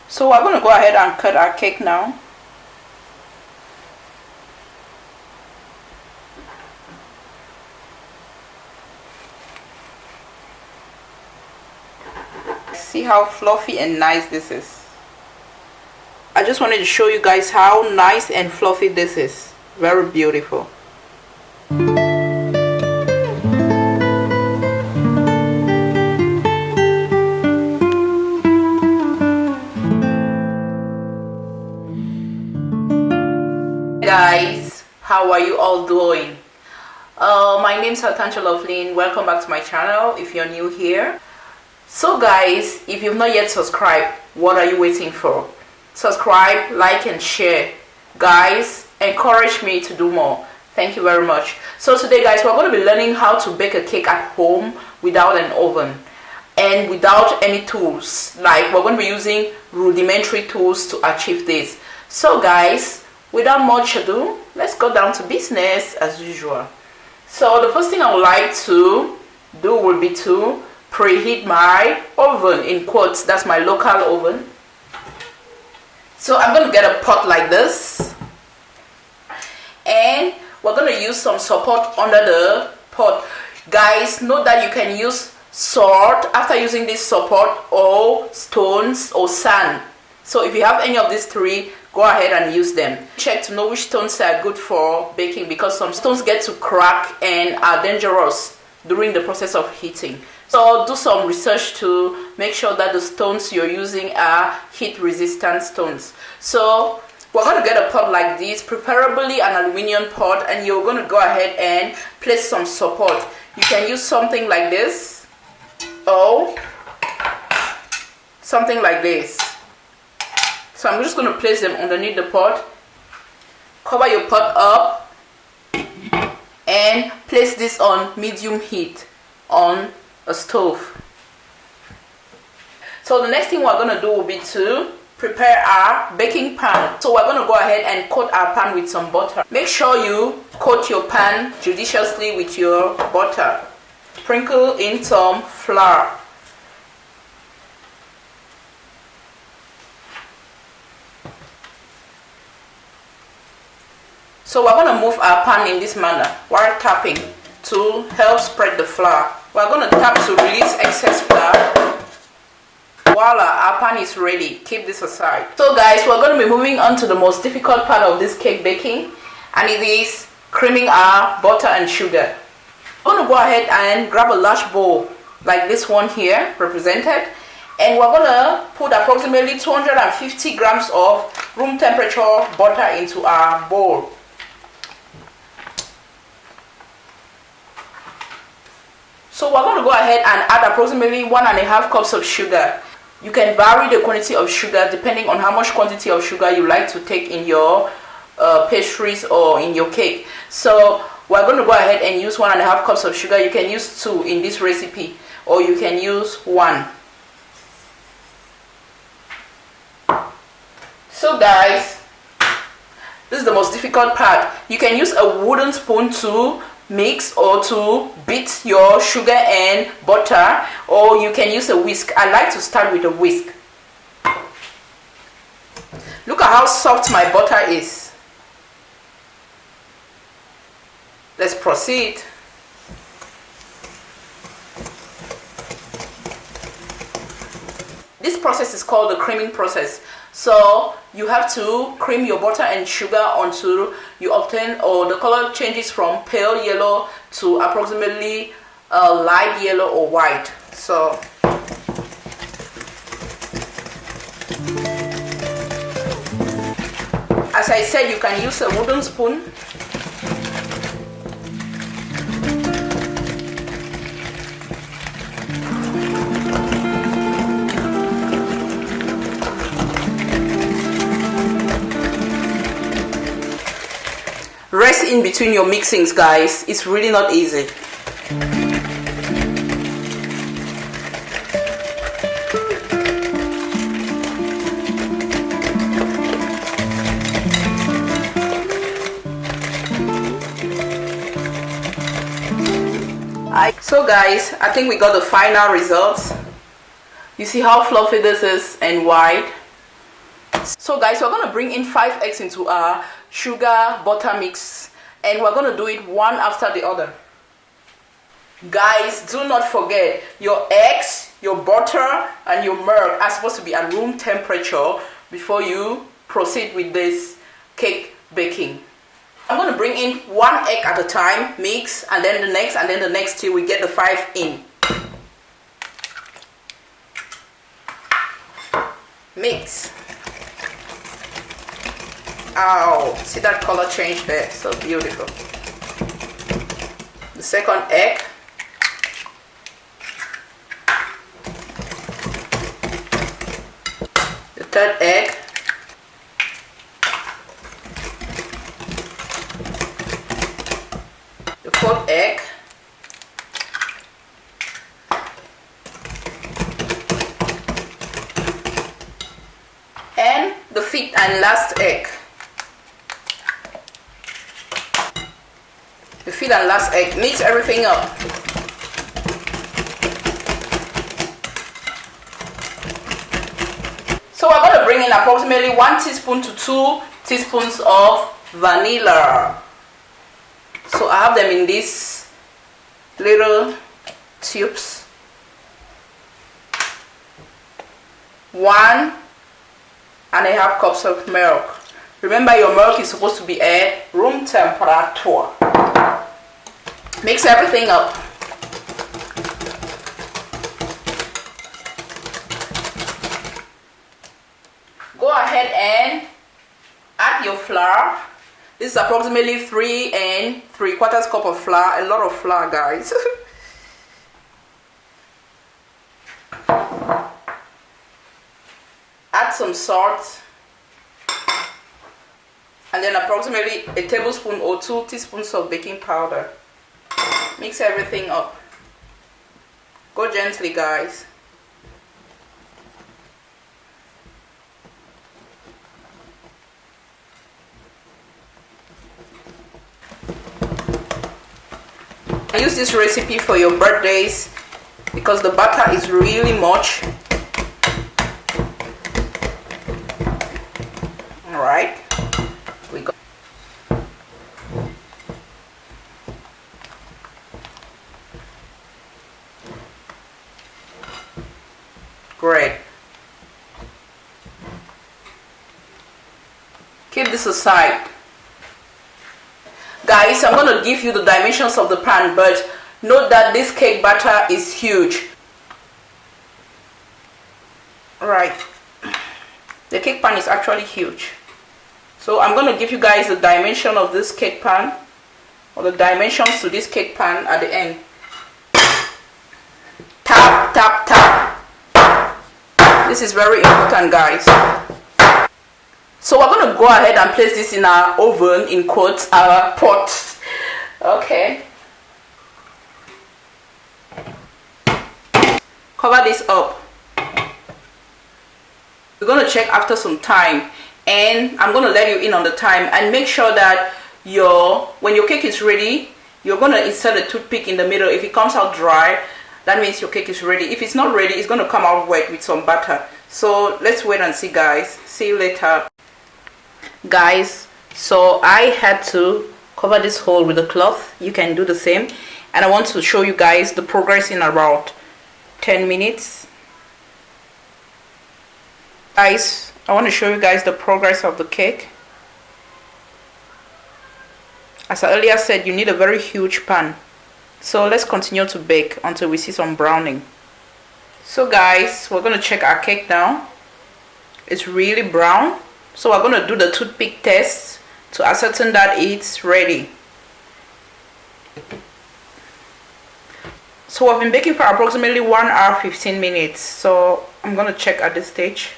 So we're going to go ahead and cut our cake now. See how fluffy and nice this is. I just wanted to show you guys how nice and fluffy this is. Very beautiful. Guys, how are you all doing? My name is Altancha Loveline. Welcome back to my channel if you're new here. So guys, if you've not yet subscribed, what are you waiting for? Subscribe, like and share. Guys, encourage me to do more. Thank you very much. So today guys, we're going to be learning how to bake a cake at home without an oven and without any tools. Like, we're going to be using rudimentary tools to achieve this. So guys, without much ado, let's go down to business as usual. So the first thing I would like to do will be to preheat my oven, in quotes. That's my local oven. So I'm going to get a pot like this, and we're going to use some support under the pot. Guys, note that you can use salt after using this support, or stones or sand. So if you have any of these three, go ahead and use them. Check to know which stones are good for baking, because some stones get to crack and are dangerous during the process of heating. So do some research to make sure that the stones you're using are heat resistant stones. So we're going to get a pot like this, preferably an aluminum pot, and you're going to go ahead and place some support. You can use something like this or something like this. So I'm just going to place them underneath the pot. Cover your pot up and place this on medium heat on a stove. So the next thing we're going to do will be to prepare our baking pan. So we're going to go ahead and coat our pan with some butter. Make sure you coat your pan judiciously with your butter. Sprinkle in some flour. So we're going to move our pan in this manner while tapping to help spread the flour. We're going to tap to release excess flour. Voila, our pan is ready. Keep this aside. So guys, we're going to be moving on to the most difficult part of this cake baking, and it is creaming our butter and sugar. I'm going to go ahead and grab a large bowl like this one here represented, and we're going to put approximately 250 grams of room temperature butter into our bowl. So we're going to go ahead and add approximately 1.5 cups of sugar. You can vary the quantity of sugar depending on how much quantity of sugar you like to take in your pastries or in your cake. So we're going to go ahead and use 1.5 cups of sugar. You can use 2 in this recipe, or you can use 1. So guys, this is the most difficult part. You can use a wooden spoon to mix or to beat your sugar and butter, or you can use a whisk. I like to start with a whisk. Look at how soft my butter is. Let's proceed. This process is called the creaming process. So you have to cream your butter and sugar until you obtain, or the color changes from pale yellow to approximately light yellow or white. So as I said, you can use a wooden spoon. Rest in between your mixings, guys. It's really not easy. So guys, I think we got the final results. You see how fluffy this is and white. So guys, we're going to bring in 5 eggs into our sugar butter mix, and we're going to do it one after the other. Guys, do not forget, your eggs, your butter and your milk are supposed to be at room temperature before you proceed with this cake baking. I'm going to bring in 1 egg at a time, mix, and then the next till we get the 5 in. Mix. Ow, see that color change there? So beautiful. The second egg. The third egg. The fourth egg. And the 5th and last egg. The 5th and last egg. Mix everything up. So we're going to bring in approximately 1 teaspoon to 2 teaspoons of vanilla. So I have them in these little tubes. 1.5 cups of milk. Remember, your milk is supposed to be at room temperature. Mix everything up. Go ahead and add your flour. This is approximately 3 3/4 cup of flour. A lot of flour, guys. Add some salt, and then approximately a tablespoon or 2 teaspoons of baking powder. Mix everything up. Go gently, guys. I use this recipe for your birthdays because the butter is really much. Alright, we go. Great. Keep this aside. Guys, I'm going to give you the dimensions of the pan, but note that this cake batter is huge. Alright, the cake pan is actually huge. So I'm going to give you guys the dimension of this cake pan, or the dimensions to this cake pan at the end. Tap, tap, tap. This is very important, guys. So we're going to go ahead and place this in our oven, in quotes, our pot. Okay. Cover this up. We're going to check after some time, and I'm going to let you in on the time, and make sure that when your cake is ready, you're going to insert a toothpick in the middle. If it comes out dry, that means your cake is ready. If it's not ready, it's going to come out wet with some butter. So let's wait and see, guys. See you later. Guys, so I had to cover this hole with a cloth. You can do the same, and I want to show you guys the progress in about 10 minutes. Guys, I want to show you guys the progress of the cake. As I earlier said, you need a very huge pan. So let's continue to bake until we see some browning. So guys, we're going to check our cake now. It's really brown. So we're going to do the toothpick test to ascertain that it's ready. So I've been baking for approximately 1 hour 15 minutes. So I'm going to check at this stage.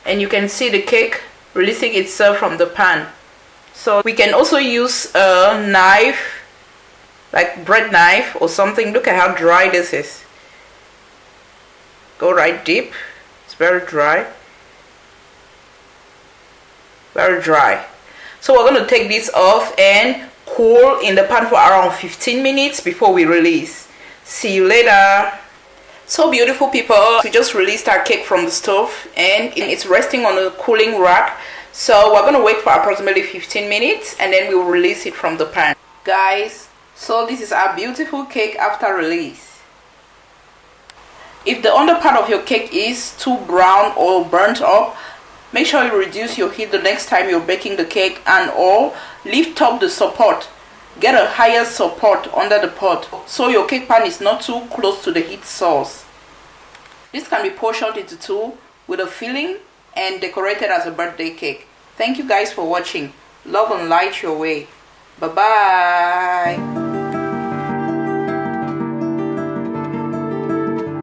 And you can see the cake releasing itself from the pan. So we can also use a knife, like bread knife or something. Look at how dry this is. Go right deep. It's very dry. Very dry. So we're going to take this off and cool in the pan for around 15 minutes before we release. See you later. So beautiful people, we just released our cake from the stove and it's resting on a cooling rack. So we're going to wait for approximately 15 minutes and then we will release it from the pan. Guys, so this is our beautiful cake after release. If the under part of your cake is too brown or burnt up, make sure you reduce your heat the next time you're baking the cake, and or lift up the support. Get a higher support under the pot so your cake pan is not too close to the heat source. This can be portioned into two with a filling and decorated as a birthday cake. Thank you guys for watching. Love and light your way. Bye bye.